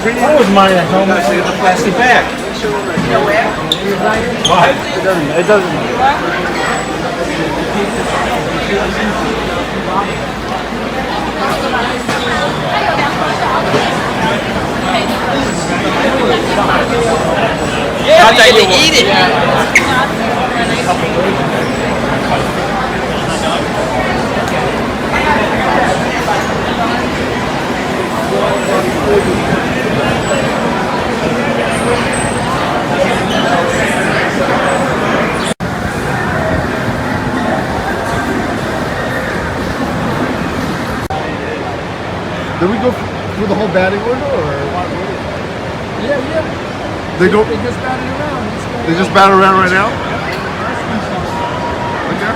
I was mine at home. I see the plastic bag. What? It doesn't. Yeah, you get to eat it. Did we go through the whole batting order, or what? Yeah. They go. They just batted around. They just bat around right now. Okay.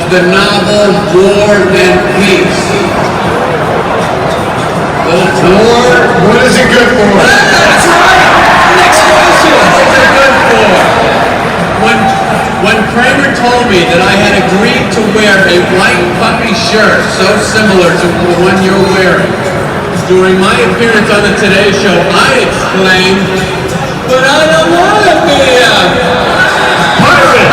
The novel War and Peace. War, what is it good for? That's right! Next question! What is it good for? When Kramer told me that I had agreed to wear a white puffy shirt so similar to the one you're wearing, during my appearance on the Today Show, I exclaimed, but I don't want to be a pirate!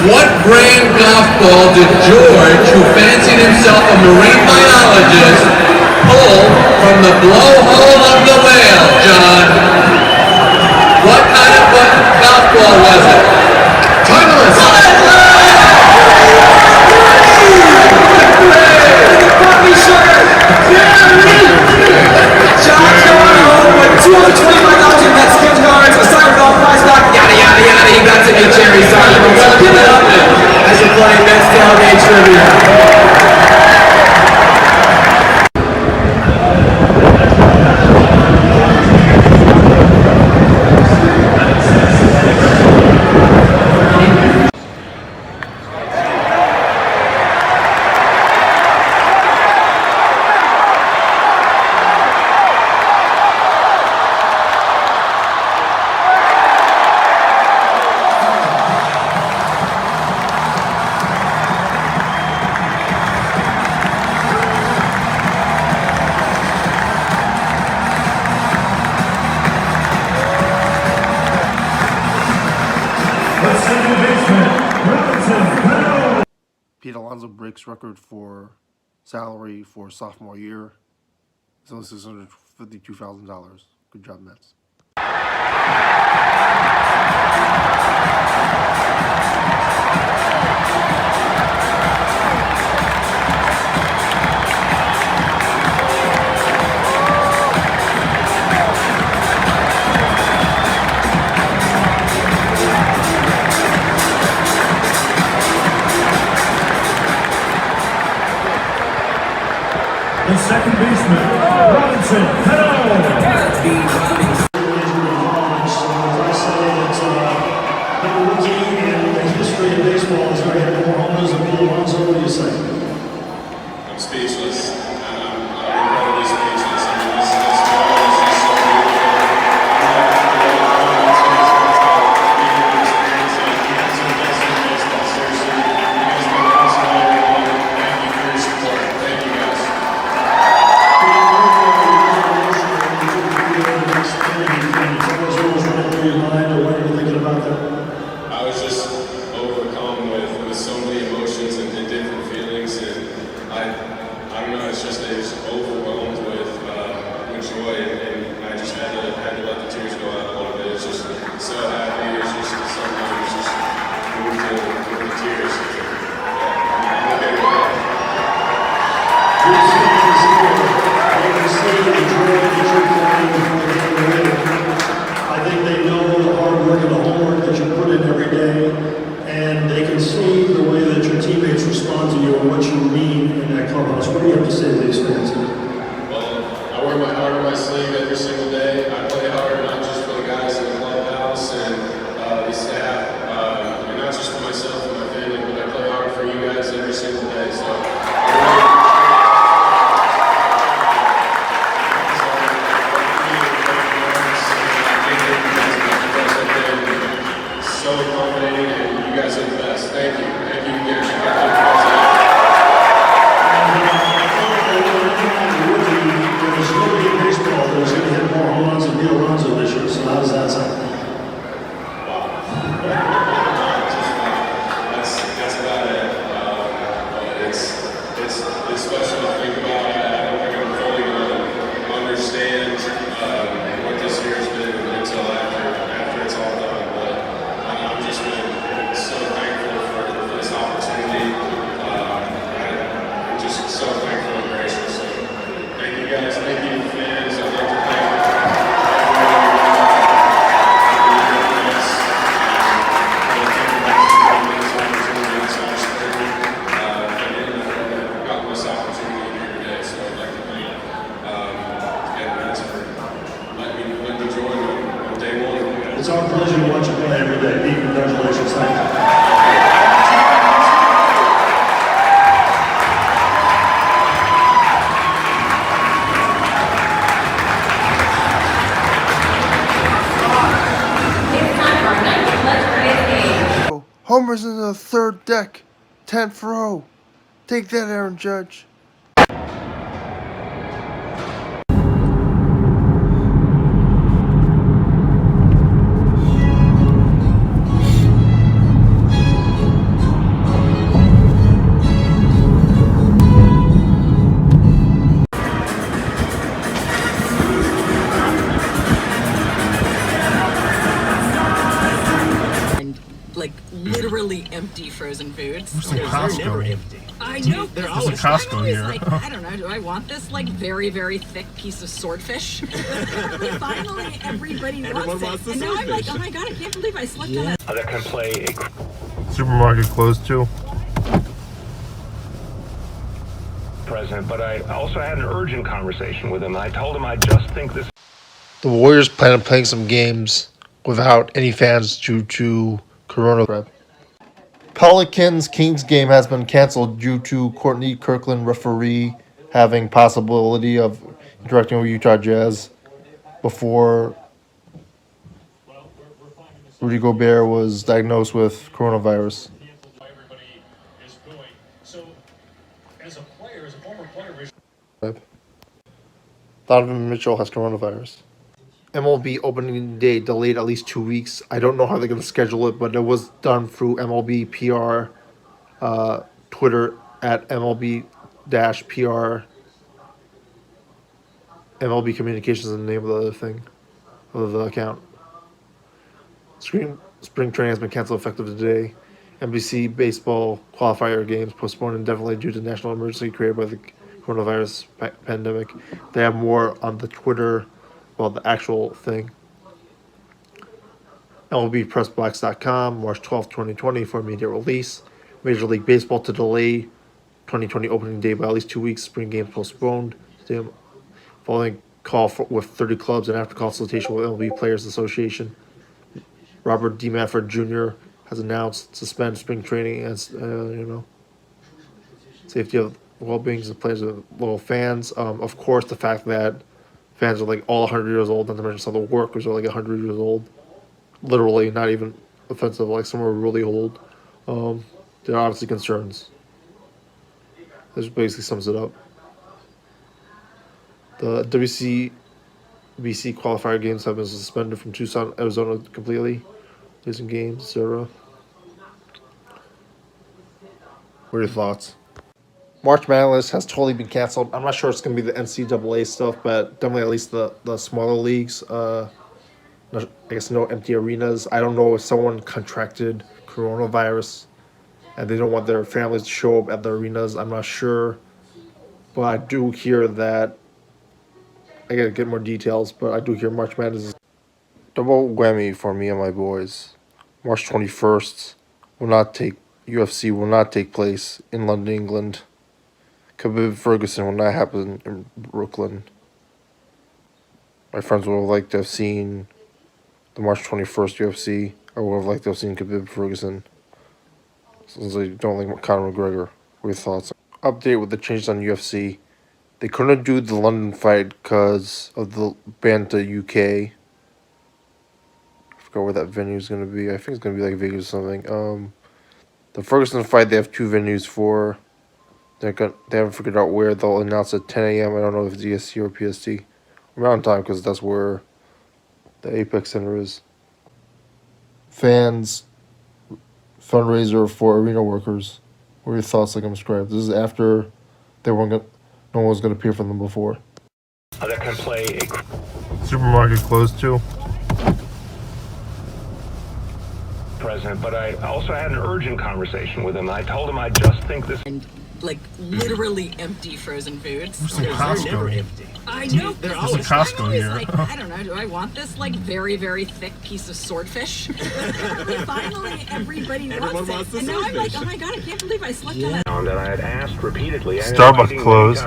What brand golf ball did George, who fancied himself a marine biologist, pull from the blowhole of the whale, John? What kind of golf ball was it? Titleist! John's going home with $225 in Mexican cards, a signed golf prize stock, yada yada yada. You got to be Jerry Simon. So give it up as you play Mets Tailgate Trivia. Pete Alonso breaks record for salary for sophomore year. It's only $652,000. Good job, Mets. The second baseman, Robinson Cano. I'm speechless. I'm incredibly speechless. I mean, this is so I was just overcome with so many emotions. I think they know the hard work and the homework that you put in every day, and they can see the way that your teammates respond to you and what you mean in that clubhouse. What do you have to say to these fans? Well, I wear my heart on my sleeve every single day. I play hard not just for the guys in the clubhouse and the staff, and not just for myself and my family, but I play hard for you guys every single day. So so accommodating, and you guys are the best. Thank you. Thank you again. Baseball, there's going to hit more home runs than Neil Alonso this year, so how does that sound? That's about it. But it's special to think about. I don't think I'm fully gonna understand what this year's been until after it's all done. But I've just been so thankful for this opportunity. I'm just so thankful and gracious. So thank you guys. Thank you fans. I'd like to thank It's our pleasure to watch you play every day. Pete, congratulations. Thank you. Homers in the third deck. 10th row. Take that, Aaron Judge. Like literally empty frozen foods. Costco here. I know. There's a Costco I'm always here. like, I don't know. Do I want this like very, very thick piece of swordfish? Finally, everybody wants it. And now I'm like, oh my god, I can't believe I slept on it. That can play a Supermarket closed too. president, but I also had an urgent conversation with him. I told him I just think this. The Warriors plan on playing some games without any fans due to coronavirus. Pelicans-Kings game has been canceled due to Courtney Kirkland, referee, having possibility of interacting with Utah Jazz before Rudy Gobert was diagnosed with coronavirus. Everybody is going. So, as a player, as a former player, Donovan Mitchell has coronavirus. MLB opening day delayed at least 2 weeks. I don't know how they're going to schedule it, but it was done through MLB PR, Twitter at MLB-PR. MLB Communications is the name of the thing, of the account. Spring training has been canceled effective today. NBC baseball qualifier games postponed indefinitely due to national emergency created by the coronavirus pandemic. They have more on the Twitter, well, the actual thing. MLBPressBox.com, March 12, 2020 for immediate release. Major League Baseball to delay 2020 opening day by at least 2 weeks. Spring games postponed. Following call with 30 clubs and after consultation with MLB Players Association. Robert D. Manfred Jr. has announced suspend spring training as, safety of well-being of players and loyal fans. Of course, the fact that fans are like all 100 years old, not to mention some of the workers are like 100 years old. Literally, not even offensive, like some are really old. There are obviously concerns. This basically sums it up. The WCBC qualifier games have been suspended from Tucson, Arizona completely. Losing games, etc. What are your thoughts? March Madness has totally been canceled. I'm not sure it's going to be the NCAA stuff, but definitely at least the smaller leagues. I guess no empty arenas. I don't know if someone contracted coronavirus and they don't want their families to show up at the arenas. I'm not sure. but I do hear that I gotta get more details. But I do hear March Madness is double whammy for me and my boys. March 21st will not take UFC will not take place in London, England. Khabib Ferguson will not happen in Brooklyn. My friends would have liked to have seen the March 21st UFC. I would have liked to have seen Khabib Ferguson. Since I don't like Conor McGregor. What are your thoughts? Update with the changes on UFC. They couldn't do the London fight because of the ban to UK. I forgot where that venue is going to be. I think it's going to be like Vegas or something. The Ferguson fight, they have 2 venues for. They haven't figured out where. They'll announce at 10 a.m. I don't know if it's EST or PST. Around time because that's where the Apex Center is. Fans fundraiser for arena workers. What are your thoughts, like I'm described? This is after no one was going to appear for them before. That can play a Supermarket closed too. president, but I also had an urgent conversation with him. I told him I just think this. And like literally empty frozen foods. They're never empty. I know. There's I'm a Costco always here. like, I don't know. Do I want this like very, very thick piece of swordfish? Finally, everybody wants it. And now I'm like, oh my god, I can't believe I slept on that. That I had asked repeatedly. And Starbucks closed.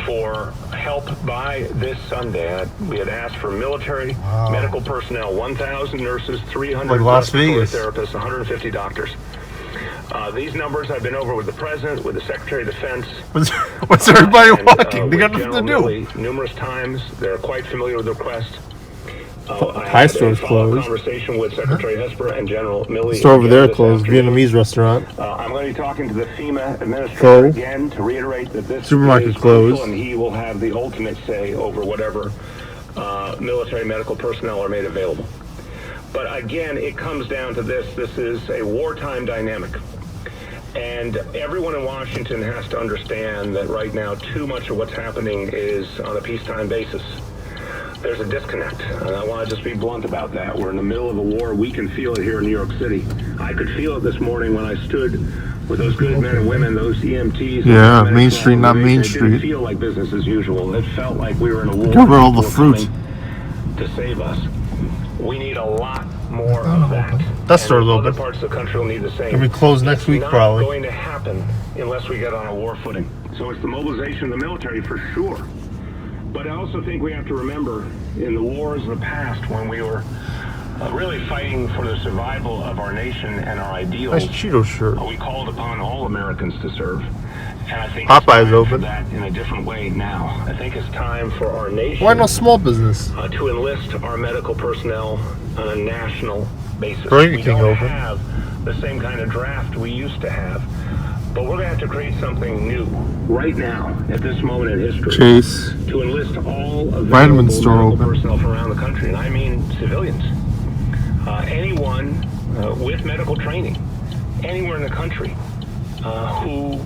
For help by this Sunday. We had asked for military, medical personnel, 1,000 nurses, 300 like Las respiratory Vegas. therapists, 150 doctors. These numbers I've been over with the President, with the Secretary of Defense. What's everybody and, walking? They got with nothing to General do. Milley numerous times. They're quite familiar with the request. High store's closed. Conversation with Secretary Hesper and General Milley. Store over there closed. Vietnamese restaurant. I'm going to be talking to the FEMA administrator again to reiterate that this Supermarket is closed. crucial, and he will have the ultimate say over whatever military medical personnel are made available. But again, it comes down to this. This is a wartime dynamic. And everyone in Washington has to understand that right now too much of what's happening is on a peacetime basis. There's a disconnect, and I want to just be blunt about that. We're in the middle of a war. We can feel it here in New York City. I could feel it this morning when I stood with those good men and women, those EMTs. Yeah, Main Street, not Main It Street. didn't feel like business as usual. It felt like we were in a war. Cover all the fruit. To save us. We need a lot more of that. That store's Other open. parts of the country will need the same. It'll be closed next week, It's probably. not going to happen unless we get on a war footing. So it's the mobilization of the military for sure. But I also think we have to remember in the wars of the past when we were really fighting for the survival of our nation and our ideals. Nice Cheeto shirt. We called upon all Americans to serve. And I think Popeye's it's time open. for that in a different way now. I think it's time for our nation Why no small business? to enlist our medical personnel on a national basis. Burger We King don't open. have the same kind of draft we used to have. But we're going to have to create something new right now, at this moment in history, Chase. to enlist all Vitamin available store medical open. personnel from around the country, and I mean civilians. Anyone with medical training, anywhere in the country, who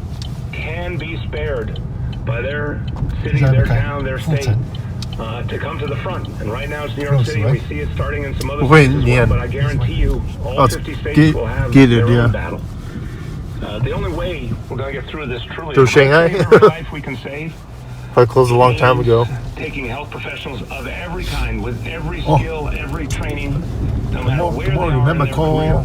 can be spared by their city, their town, their state, to come to the front. And right now it's New York City, and we see it starting in some other Wait, states as yeah. well, but I guarantee you all it's 50 states will have gated, their yeah. own battle. The only way we're going to get through this truly Through is Shanghai? every life we can save. Probably closed a long time ago. Taking health professionals of every kind, with every skill, every training, no matter where they are in their career,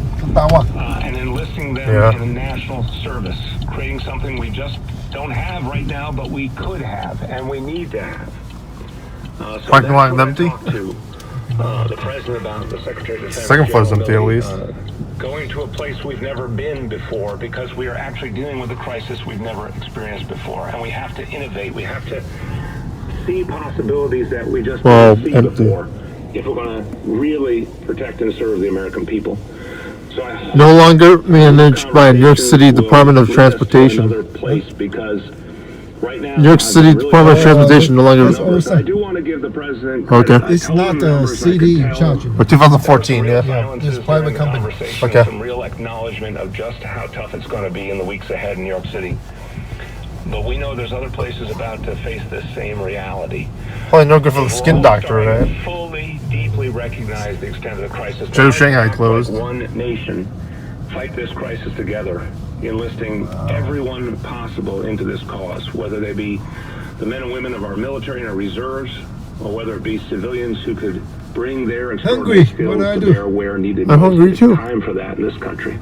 and enlisting them in a national service, creating something we just don't have right now, but we could have, and we need to have. So Parking lot that's what I empty? talked to the president about, the Secretary of Defense. Second floor's empty, at General least. Milley, going to a place we've never been before because we are actually dealing with a crisis we've never experienced before, and we have to innovate. We have to see possibilities that we just didn't see empty. before if we're going to really protect and serve the American people. So I hope No longer managed by New York City will Department of lead us to Transportation. another place, because right now, New York I'm City really Department of Transportation no longer. I do want to give the president Okay. credit. I It's told him not the a numbers I could CD tell. charging. Or 2014, yeah. It's a private company. Okay. Some real acknowledgement of just how tough it's going to be in the weeks ahead in New York City. But we know there's other places about to face this same reality. Probably no good for the We're skin all doctor, starting right? to fully, deeply recognize the extent of the crisis. Joe Let's Shanghai act closed. Like one nation, fight this crisis together, enlisting everyone possible into this cause, whether they be the men and women of our military and our reserves, or whether it be civilians who could bring their extraordinary skills to bear where needed. I'm hungry too. Time for that in this country.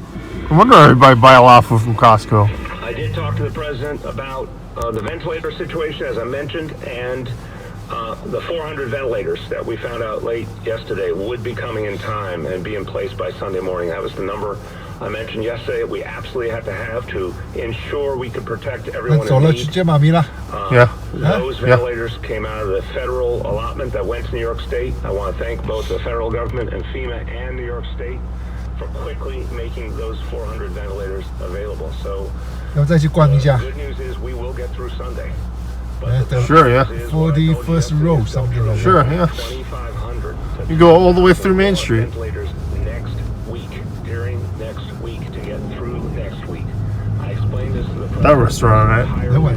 I wonder if everybody buy a lot of food from Costco. I did talk to the president about the ventilator situation, as I mentioned, and the 400 ventilators that we found out late yesterday would be coming in time and be in place by Sunday morning. That was the number I mentioned yesterday we absolutely had to have to ensure we could protect everyone in need. Those ventilators came out of the federal allotment that went to New York State. I want to thank both the federal government and FEMA and New York State for quickly making those 400 ventilators available. So good news is we will get through Sunday. Sure, yeah. 41st row, something like that. Sure, yeah. 2,500. You go all the way through Main Street. Ventilators next week, during next week, to get through next week. I explained this to the president. That restaurant, right? And everyone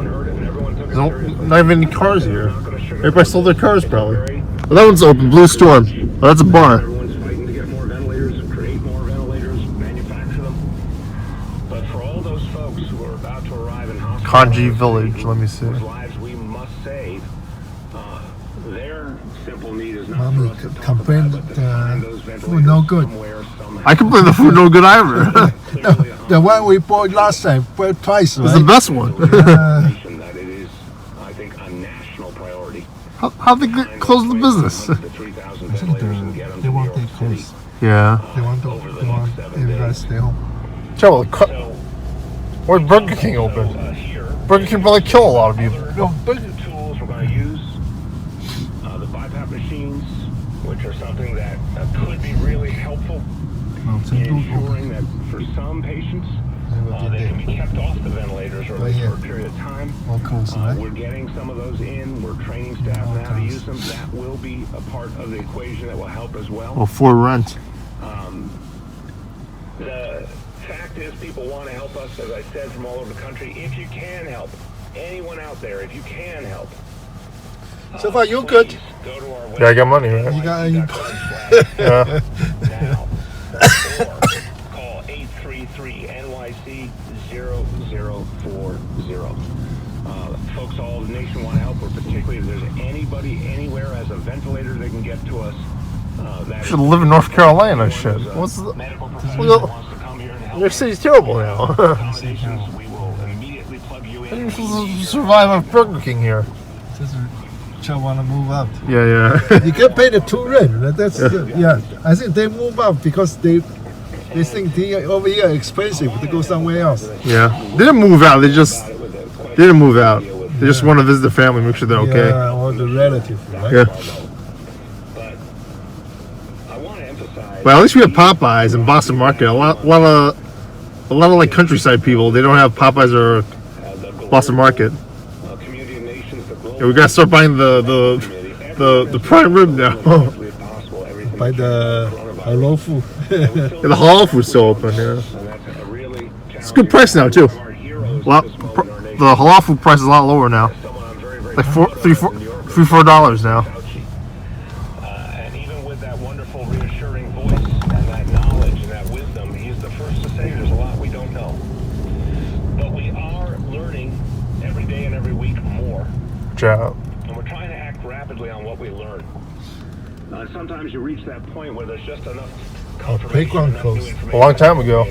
heard it, and everyone took it seriously. Not even any cars here. Everybody sold their cars, probably. Well, that one's open, Blue Storm. Oh, that's a bar. Everyone's fighting to get more ventilators, create more ventilators, manufacture them. But for all those folks who are about to arrive in hospitals, Kanji Village, let me see. whose lives we must save, their simple need is not for us to talk complain about, but to find those food no good. somewhere, somehow. I complain the food no good either. The one we bought last time, bought twice, It's the right? best one. That it is, I think, a national priority. How they close the business? The 3,000 ventilators and get them They to want New they York close. City. Yeah. They want everybody stay home. Trouble. So, Where's Burger King open? here, Burger King probably kill a lot of people. the tools we're going to use, the BiPAP machines, which are something that could be really helpful in ensuring that for some patients, they can be kept off the ventilators or at least for a period of time. All close, right? We're getting some of those in. We're training staff on how to use them. That will be a part of the equation that will help as well. Well, for rent. The fact is, people want to help us, as I said, from all over the country. If you can help, anyone out there, if you can help. So far, you're good. Please go to our website. Yeah, I got money, right? You got Yeah. now. Or call 833-NYC-0040. Folks all over the nation want to help, or particularly if there's anybody anywhere has a ventilator they can get to us. That Should live in North Carolina, shit. What's the... medical professional Well, wants to come here and help. Your city's terrible now. Accommodations, we will immediately plug you in. You're supposed to survive on Burger King here. Just want to move out. Yeah. You can pay the 2 rent. That's yeah. I think they move out because they think over here expensive to go somewhere else. Yeah. They didn't move out. They didn't move out. They just want to visit their family, make sure they're okay. Yeah, or the relative, right? Yeah. But I want to emphasize. But at least we have Popeyes in Boston Market. A lot of like countryside people. They don't have Popeyes or Boston Market. Community of Nations, the global Yeah, we gotta start buying the prime rib now. By the halal food. Yeah, the halal food's still open. Yeah, it's a good price now too. The halal food price is a lot lower now. Like $3-4 now. And even with that wonderful, reassuring voice and that knowledge and that wisdom, he's the first to say there's a lot we don't know. But we are learning every day and every week more. Job. And we're trying to act rapidly on what we learn. Sometimes you reach that point where there's just enough Playground closed. A long time ago.